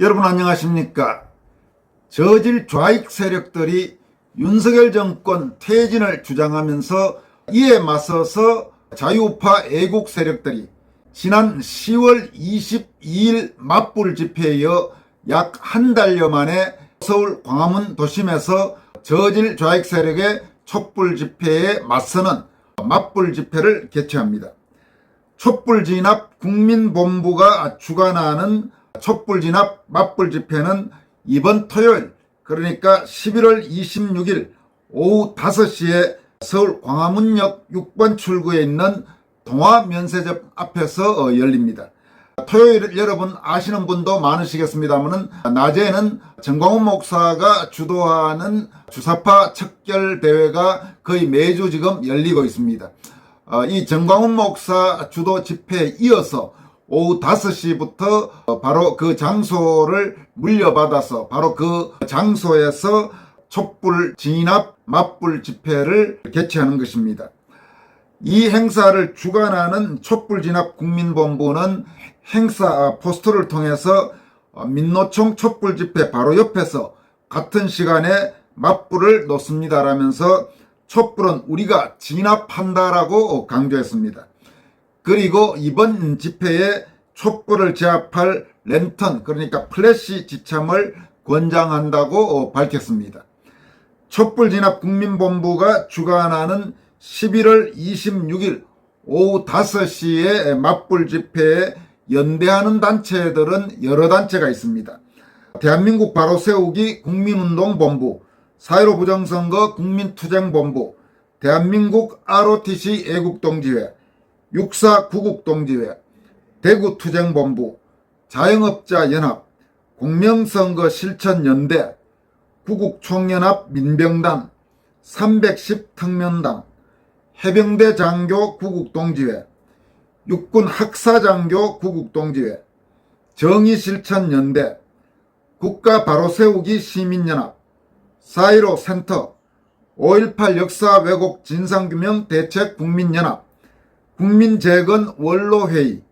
여러분 안녕하십니까? 저질 좌익 세력들이 윤석열 정권 퇴진을 주장하면서 이에 맞서서 자유우파 애국 세력들이 지난 10월 22일 맞불 집회에 이어 약 한 달여 만에 서울 광화문 도심에서 저질 좌익 세력의 촛불 집회에 맞서는 맞불 집회를 개최합니다. 촛불 진압 국민본부가 주관하는 촛불 진압 맞불 집회는 이번 토요일, 그러니까 11월 26일 오후 5시에 서울 광화문역 6번 출구에 있는 동아면세점 앞에서 열립니다. 토요일 여러분 아시는 분도 많으시겠습니다만 낮에는 정광훈 목사가 주도하는 주사파 척결 대회가 거의 매주 지금 열리고 있습니다. 이 정광훈 목사 주도 집회에 이어서 오후 5시부터 바로 그 장소를 물려받아서 바로 그 장소에서 촛불 진압 맞불 집회를 개최하는 것입니다. 이 행사를 주관하는 촛불 진압 국민본부는 행사 포스터를 통해서 민노총 촛불 집회 바로 옆에서 같은 시간에 맞불을 놓습니다라면서 촛불은 우리가 진압한다라고 강조했습니다. 그리고 이번 집회에 촛불을 제압할 랜턴, 그러니까 플래시 지참을 권장한다고 밝혔습니다. 촛불 진압 국민본부가 주관하는 11월 26일 오후 5시에 맞불 집회에 연대하는 단체들은 여러 단체가 있습니다. 대한민국 바로세우기 국민운동본부, 4.15 부정선거 국민투쟁본부, 대한민국 ROTC 애국동지회, 6.4 구국동지회, 대구투쟁본부, 자영업자연합, 공명선거실천연대, 구국총연합 민병단, 310특명당, 해병대 장교 구국동지회, 육군 학사장교 구국동지회, 정의실천연대, 국가바로세우기 시민연합, 4.15 센터, 5.18 역사 왜곡 진상규명 대책 국민연합, 국민재건 원로회의,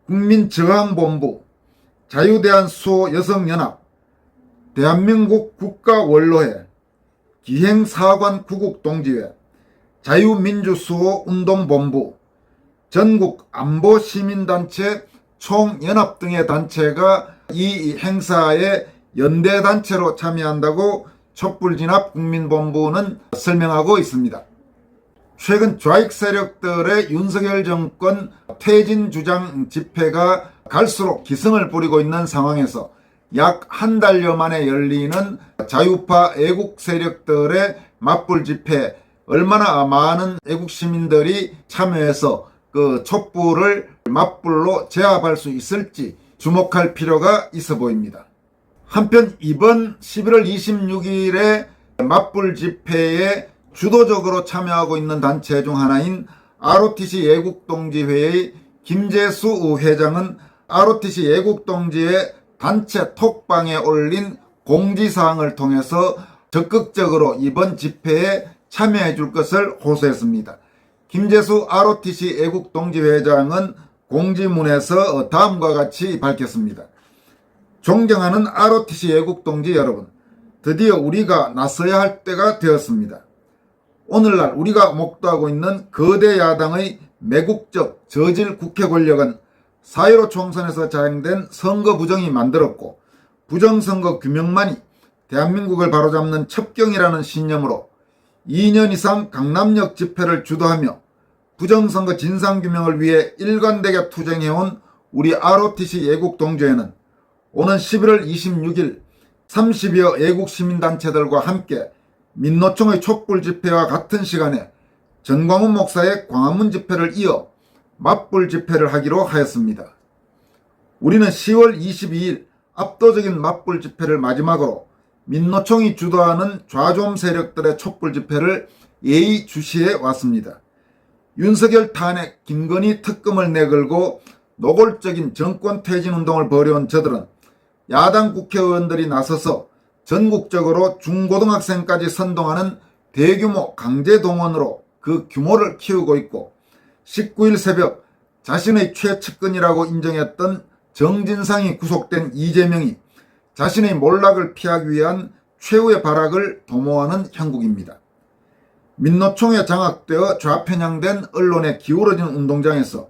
국민저항본부, 자유대한수호 여성연합, 대한민국 국가원로회, 기행사관 구국동지회, 자유민주수호 운동본부, 전국 안보시민단체 총연합 등의 단체가 이 행사에 연대단체로 참여한다고 촛불진압 국민본부는 설명하고 있습니다. 최근 좌익 세력들의 윤석열 정권 퇴진 주장 집회가 갈수록 기승을 부리고 있는 상황에서 약 한 달여 만에 열리는 자유파 애국 세력들의 맞불 집회에 얼마나 많은 애국 시민들이 참여해서 그 촛불을 맞불로 제압할 수 있을지 주목할 필요가 있어 보입니다. 한편 이번 11월 26일에 맞불 집회에 주도적으로 참여하고 있는 단체 중 하나인 ROTC 애국동지회의 김재수 회장은 ROTC 애국동지회 단체 톡방에 올린 공지사항을 통해서 적극적으로 이번 집회에 참여해 줄 것을 호소했습니다. 김재수 ROTC 애국동지회장은 공지문에서 다음과 같이 밝혔습니다. 존경하는 ROTC 애국동지 여러분, 드디어 우리가 나서야 할 때가 되었습니다. 오늘날 우리가 목도하고 있는 거대 야당의 매국적 저질 국회 권력은 4.15 총선에서 자행된 선거 부정이 만들었고 부정선거 규명만이 대한민국을 바로잡는 첩경이라는 신념으로 2년 이상 강남역 집회를 주도하며 부정선거 진상규명을 위해 일관되게 투쟁해온 우리 ROTC 애국동지회는 오는 11월 26일 30여 애국시민단체들과 함께 민노총의 촛불 집회와 같은 시간에 정광훈 목사의 광화문 집회를 이어 맞불 집회를 하기로 하였습니다. 우리는 10월 22일 압도적인 맞불 집회를 마지막으로 민노총이 주도하는 좌좀 세력들의 촛불 집회를 예의주시해 왔습니다. 윤석열 탄핵 김건희 특검을 내걸고 노골적인 정권 퇴진 운동을 벌여온 저들은 야당 국회의원들이 나서서 전국적으로 중고등학생까지 선동하는 대규모 강제동원으로 그 규모를 키우고 있고 19일 새벽 자신의 최측근이라고 인정했던 정진상이 구속된 이재명이 자신의 몰락을 피하기 위한 최후의 발악을 도모하는 형국입니다. 민노총에 장악되어 좌편향된 언론에 기울어진 운동장에서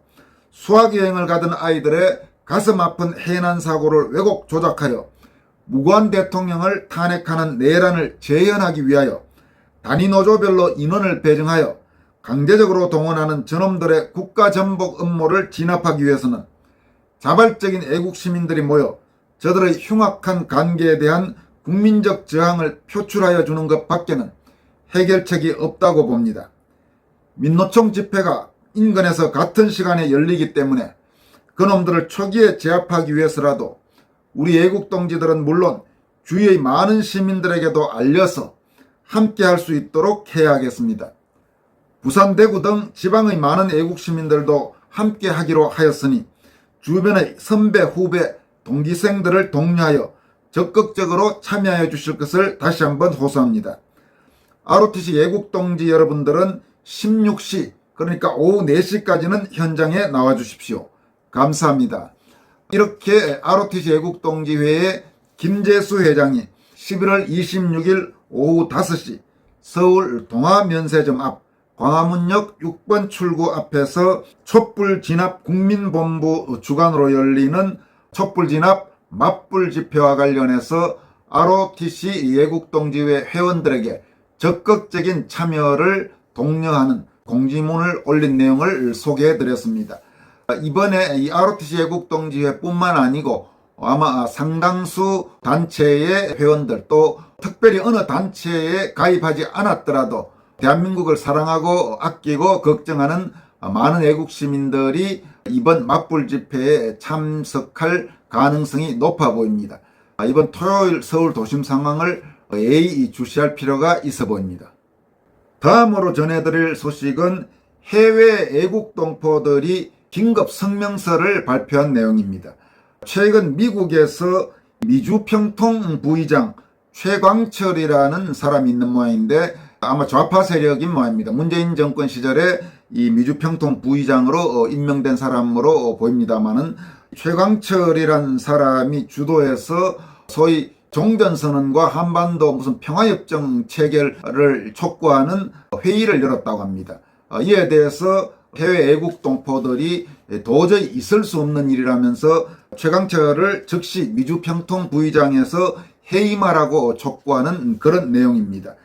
수학여행을 가던 아이들의 가슴 아픈 해난 사고를 왜곡 조작하여 무고한 대통령을 탄핵하는 내란을 재현하기 위하여 단위 노조별로 인원을 배정하여 강제적으로 동원하는 저놈들의 국가전복 음모를 진압하기 위해서는 자발적인 애국 시민들이 모여 저들의 흉악한 관계에 대한 국민적 저항을 표출하여 주는 것 밖에는 해결책이 없다고 봅니다. 민노총 집회가 인근에서 같은 시간에 열리기 때문에 그놈들을 초기에 제압하기 위해서라도 우리 애국동지들은 물론 주위의 많은 시민들에게도 알려서 함께 할 수 있도록 해야 하겠습니다. 부산, 대구 등 지방의 많은 애국시민들도 함께 하기로 하였으니 주변의 선배, 후배, 동기생들을 독려하여 적극적으로 참여해 주실 것을 다시 한번 호소합니다. ROTC 애국동지 여러분들은 16시 그러니까 오후 4시까지는 현장에 나와 주십시오. 감사합니다. 이렇게 ROTC 애국동지회의 김재수 회장이 11월 26일 오후 5시 서울 동아면세점 앞 광화문역 6번 출구 앞에서 촛불 진압 국민본부 주관으로 열리는 촛불 진압 맞불 집회와 관련해서 ROTC 애국동지회 회원들에게 적극적인 참여를 독려하는 공지문을 올린 내용을 소개해드렸습니다. 이번에 이 ROTC 애국동지회뿐만 아니고 아마 상당수 단체의 회원들 또 특별히 어느 단체에 가입하지 않았더라도 대한민국을 사랑하고 아끼고 걱정하는 많은 애국시민들이 이번 맞불 집회에 참석할 가능성이 높아 보입니다. 이번 토요일 서울 도심 상황을 예의주시할 필요가 있어 보입니다. 다음으로 전해드릴 소식은 해외 애국동포들이 긴급 성명서를 발표한 내용입니다. 최근 미국에서 미주평통 부의장 최광철이라는 사람이 있는 모양인데 아마 좌파 세력인 모양입니다. 문재인 정권 시절에 이 미주평통 부의장으로 임명된 사람으로 보입니다만은 최광철이라는 사람이 주도해서 소위 종전선언과 한반도 무슨 평화협정 체결을 촉구하는 회의를 열었다고 합니다. 이에 대해서 해외 애국동포들이 도저히 있을 수 없는 일이라면서 최광철을 즉시 미주평통 부의장에서 해임하라고 촉구하는 그런 내용입니다.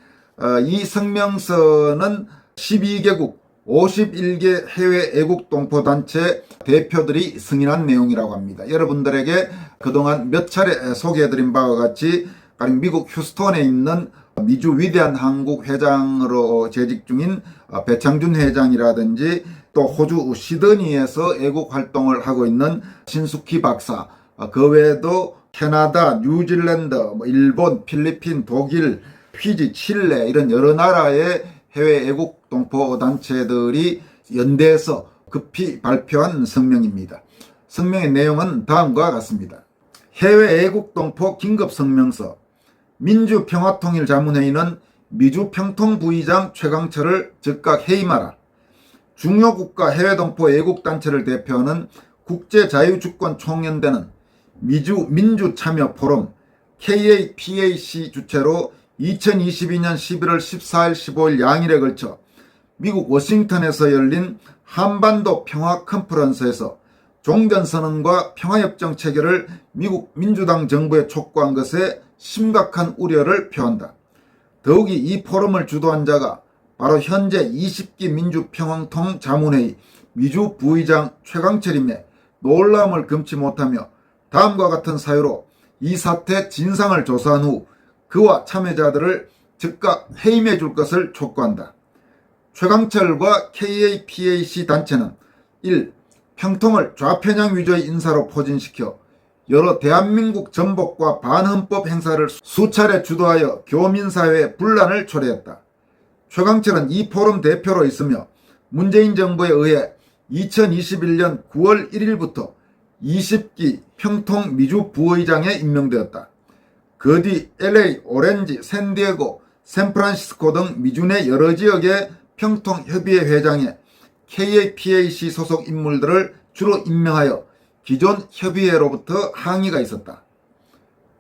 이 성명서는 12개국 51개 해외 애국동포단체 대표들이 승인한 내용이라고 합니다. 여러분들에게 그동안 몇 차례 소개해드린 바와 같이 미국 휴스턴에 있는 미주 위대한 한국 회장으로 재직 중인 배창준 회장이라든지 또 호주 시드니에서 애국 활동을 하고 있는 신숙희 박사, 그 외에도 캐나다, 뉴질랜드, 일본, 필리핀, 독일, 피지, 칠레 이런 여러 나라의 해외 애국동포 단체들이 연대해서 급히 발표한 성명입니다. 성명의 내용은 다음과 같습니다. 해외 애국동포 긴급성명서. 민주평화통일자문회의는 미주평통 부의장 최광철을 즉각 해임하라. 중요국가 해외동포 애국단체를 대표하는 국제자유주권총연대는 미주 민주참여포럼 KAPAC 주최로 2022년 11월 14일 15일 양일에 걸쳐 미국 워싱턴에서 열린 한반도 평화 컨퍼런스에서 종전선언과 평화협정 체결을 미국 민주당 정부에 촉구한 것에 심각한 우려를 표한다. 더욱이 이 포럼을 주도한 자가 바로 현재 20기 민주평화통 자문회의 미주 부의장 최광철임에 놀라움을 금치 못하며 다음과 같은 사유로 이 사태 진상을 조사한 후 그와 참여자들을 즉각 해임해 줄 것을 촉구한다. 최광철과 KAPAC 단체는 1. 평통을 좌편향 위주의 인사로 포진시켜 여러 대한민국 전복과 반헌법 행사를 수차례 주도하여 교민사회의 분란을 초래했다. 최광철은 이 포럼 대표로 있으며 문재인 정부에 의해 2021년 9월 1일부터 20기 평통 미주 부의장에 임명되었다. 그 뒤 LA, 오렌지, 샌디에고, 샌프란시스코 등 미주 내 여러 지역의 평통협의회 회장에 KAPAC 소속 인물들을 주로 임명하여 기존 협의회로부터 항의가 있었다.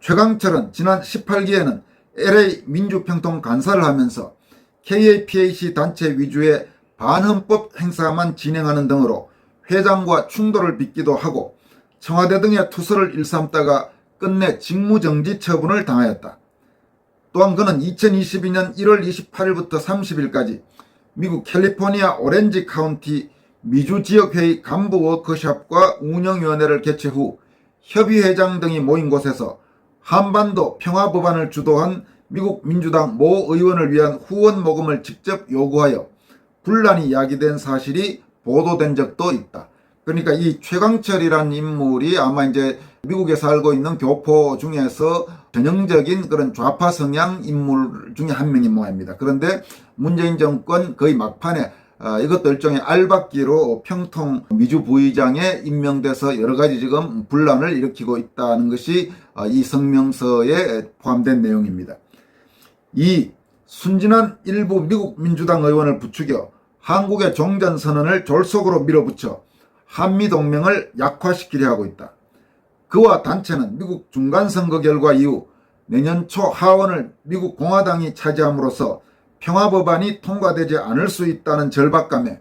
최강철은 지난 18기에는 LA 민주평통 간사를 하면서 KAPAC 단체 위주의 반헌법 행사만 진행하는 등으로 회장과 충돌을 빚기도 하고 청와대 등의 투서를 일삼다가 끝내 직무정지 처분을 당하였다. 또한 그는 2022년 1월 28일부터 30일까지 미국 캘리포니아 오렌지 카운티 미주지역회의 간부 워크숍과 운영위원회를 개최 후 협의회장 등이 모인 곳에서 한반도 평화법안을 주도한 미국 민주당 모 의원을 위한 후원 모금을 직접 요구하여 분란이 야기된 사실이 보도된 적도 있다. 그러니까 이 최강철이라는 인물이 아마 이제 미국에 살고 있는 교포 중에서 전형적인 그런 좌파 성향 인물 중에 한 명인 모양입니다. 그런데 문재인 정권 거의 막판에 이것도 일종의 알박기로 평통 미주 부의장에 임명돼서 여러 가지 지금 분란을 일으키고 있다는 것이 이 성명서에 포함된 내용입니다. 이 순진한 일부 미국 민주당 의원을 부추겨 한국의 종전선언을 졸속으로 밀어붙여 한미동맹을 약화시키려 하고 있다. 그와 단체는 미국 중간선거 결과 이후 내년 초 하원을 미국 공화당이 차지함으로써 평화법안이 통과되지 않을 수 있다는 절박감에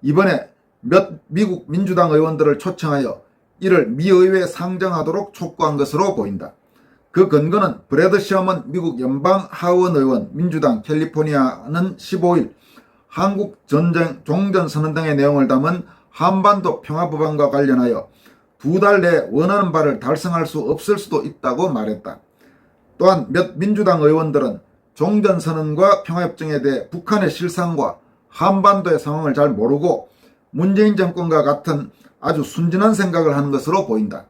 이번에 몇 미국 민주당 의원들을 초청하여 이를 미의회에 상정하도록 촉구한 것으로 보인다. 그 근거는 브래드 셔먼 미국 연방 하원 의원 민주당 캘리포니아는 15일 한국 종전선언 등의 내용을 담은 한반도 평화법안과 관련하여 2달 내에 원하는 바를 달성할 수 없을 수도 있다고 말했다. 또한 몇 민주당 의원들은 종전선언과 평화협정에 대해 북한의 실상과 한반도의 상황을 잘 모르고 문재인 정권과 같은 아주 순진한 생각을 하는 것으로 보인다.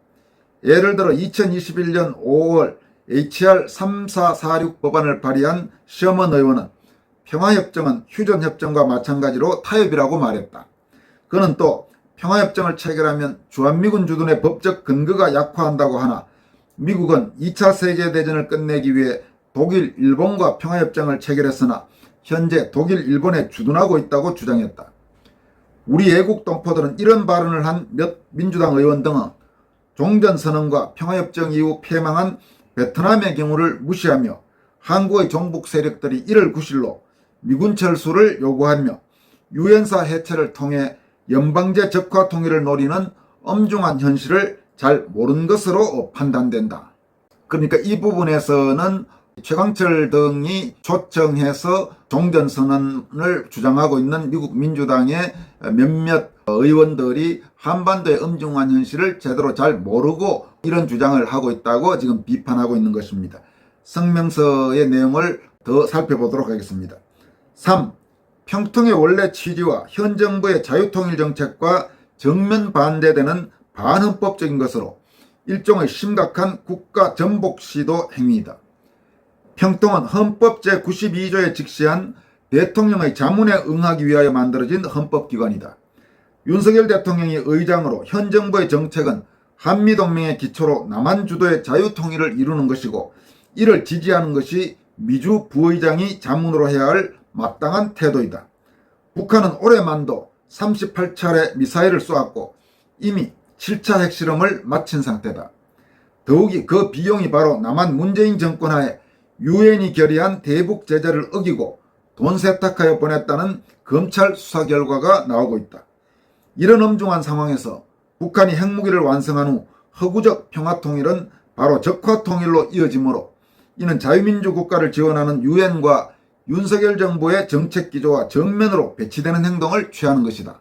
예를 들어 2021년 5월 HR 3446 법안을 발의한 셔먼 의원은 평화협정은 휴전협정과 마찬가지로 타협이라고 말했다. 그는 또 평화협정을 체결하면 주한미군 주둔의 법적 근거가 약화한다고 하나 미국은 2차 세계대전을 끝내기 위해 독일, 일본과 평화협정을 체결했으나 현재 독일, 일본에 주둔하고 있다고 주장했다. 우리 애국 동포들은 이런 발언을 한 몇 민주당 의원 등은 종전선언과 평화협정 이후 패망한 베트남의 경우를 무시하며 한국의 종북 세력들이 이를 구실로 미군 철수를 요구하며 유엔사 해체를 통해 연방제 적화 통일을 노리는 엄중한 현실을 잘 모르는 것으로 판단된다. 그러니까 이 부분에서는 최강철 등이 초청해서 종전선언을 주장하고 있는 미국 민주당의 몇몇 의원들이 한반도의 엄중한 현실을 제대로 잘 모르고 이런 주장을 하고 있다고 지금 비판하고 있는 것입니다. 성명서의 내용을 더 살펴보도록 하겠습니다. 3. 평통의 원래 취지와 현 정부의 자유통일 정책과 정면 반대되는 반헌법적인 것으로 일종의 심각한 국가 전복 시도 행위이다. 평통은 헌법 제92조에 직시한 대통령의 자문에 응하기 위하여 만들어진 헌법기관이다. 윤석열 대통령이 의장으로 현 정부의 정책은 한미동맹의 기초로 남한 주도의 자유통일을 이루는 것이고 이를 지지하는 것이 미주 부의장이 자문으로 해야 할 마땅한 태도이다. 북한은 올해만도 38차례 미사일을 쏘았고 이미 7차 핵실험을 마친 상태다. 더욱이 그 비용이 바로 남한 문재인 정권 하에 유엔이 결의한 대북 제재를 어기고 돈 세탁하여 보냈다는 검찰 수사 결과가 나오고 있다. 이런 엄중한 상황에서 북한이 핵무기를 완성한 후 허구적 평화통일은 바로 적화통일로 이어지므로 이는 자유민주 국가를 지원하는 유엔과 윤석열 정부의 정책기조와 정면으로 배치되는 행동을 취하는 것이다.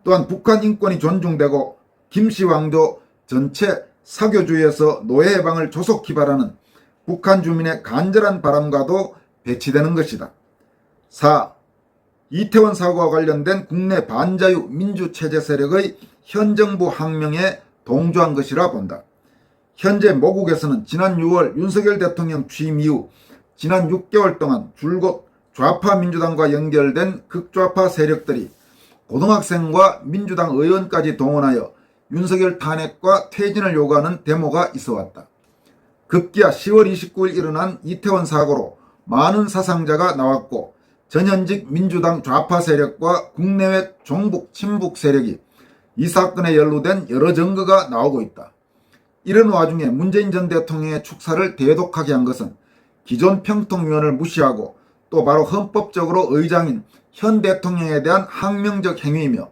또한 북한 인권이 존중되고 김씨 왕조 전체 사교주의에서 노예 해방을 조속히 바라는 북한 주민의 간절한 바람과도 배치되는 것이다. 4. 이태원 사고와 관련된 국내 반자유 민주체제 세력의 현 정부 항명에 동조한 것이라 본다. 현재 모국에서는 지난 6월 윤석열 대통령 취임 이후 지난 6개월 동안 줄곧 좌파 민주당과 연결된 극좌파 세력들이 고등학생과 민주당 의원까지 동원하여 윤석열 탄핵과 퇴진을 요구하는 데모가 있어왔다. 급기야 10월 29일 일어난 이태원 사고로 많은 사상자가 나왔고 전현직 민주당 좌파 세력과 국내외 종북 친북 세력이 이 사건에 연루된 여러 증거가 나오고 있다. 이런 와중에 문재인 전 대통령의 축사를 대독하게 한 것은 기존 평통위원을 무시하고 또 바로 헌법적으로 의장인 현 대통령에 대한 항명적 행위이며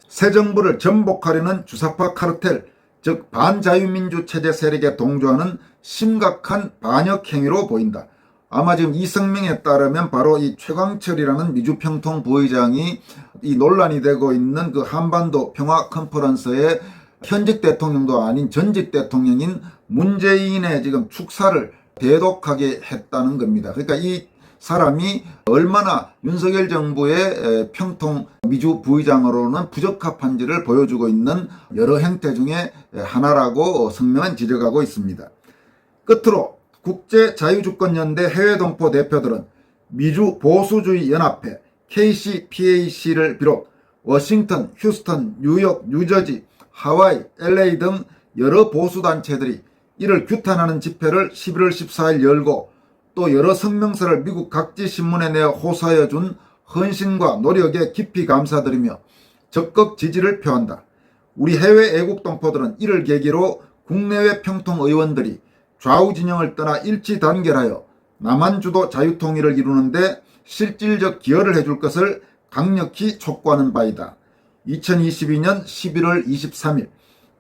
새 정부를 전복하려는 주사파 카르텔, 즉 반자유민주 체제 세력에 동조하는 심각한 반역 행위로 보인다. 아마 지금 이 성명에 따르면 바로 이 최광철이라는 미주평통 부의장이 이 논란이 되고 있는 그 한반도 평화 컨퍼런스에 현직 대통령도 아닌 전직 대통령인 문재인의 지금 축사를 대독하게 했다는 겁니다. 그러니까 이 사람이 얼마나 윤석열 정부의 평통 미주 부의장으로는 부적합한지를 보여주고 있는 여러 행태 중에 하나라고 성명은 지적하고 있습니다. 끝으로 국제자유주권연대 해외동포 대표들은 미주 보수주의 연합회 KCPAC를 비롯 워싱턴, 휴스턴, 뉴욕, 뉴저지, 하와이, LA 등 여러 보수단체들이 이를 규탄하는 집회를 11월 14일 열고 또 여러 성명서를 미국 각지 신문에 내어 호소하여 준 헌신과 노력에 깊이 감사드리며 적극 지지를 표한다. 우리 해외 애국 동포들은 이를 계기로 국내외 평통 의원들이 좌우 진영을 떠나 일치 단결하여 남한 주도 자유통일을 이루는데 실질적 기여를 해줄 것을 강력히 촉구하는 바이다. 2022년 11월 23일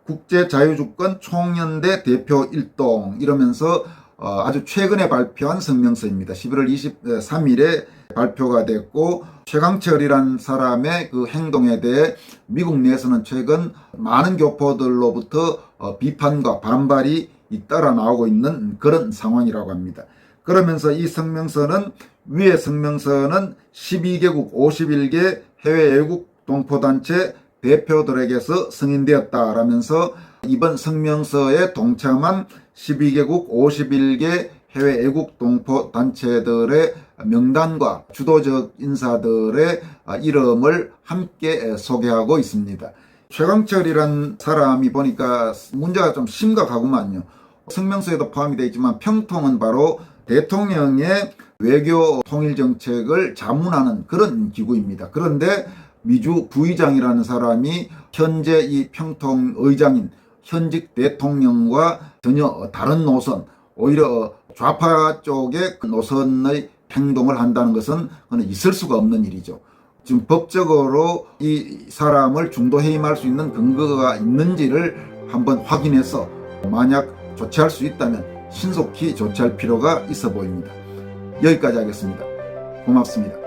국제자유주권 총연대 대표 일동 이러면서 아주 최근에 발표한 성명서입니다. 11월 23일에 발표가 됐고 최강철이란 사람의 그 행동에 대해 미국 내에서는 최근 많은 교포들로부터 비판과 반발이 잇따라 나오고 있는 그런 상황이라고 합니다. 그러면서 이 성명서는 위의 성명서는 12개국 51개 해외 외국 동포단체 대표들에게서 승인되었다라면서 이번 성명서에 동참한 12개국 51개 해외 애국 동포 단체들의 명단과 주도적 인사들의 이름을 함께 소개하고 있습니다. 최강철이란 사람이 보니까 문제가 좀 심각하구만요. 성명서에도 포함이 되어 있지만 평통은 바로 대통령의 외교 통일 정책을 자문하는 그런 기구입니다. 그런데 미주 부의장이라는 사람이 현재 이 평통 의장인 현직 대통령과 전혀 다른 노선, 오히려 좌파 쪽의 노선의 행동을 한다는 것은 그건 있을 수가 없는 일이죠. 지금 법적으로 이 사람을 중도 해임할 수 있는 근거가 있는지를 한번 확인해서 만약 조치할 수 있다면 신속히 조치할 필요가 있어 보입니다. 여기까지 하겠습니다. 고맙습니다.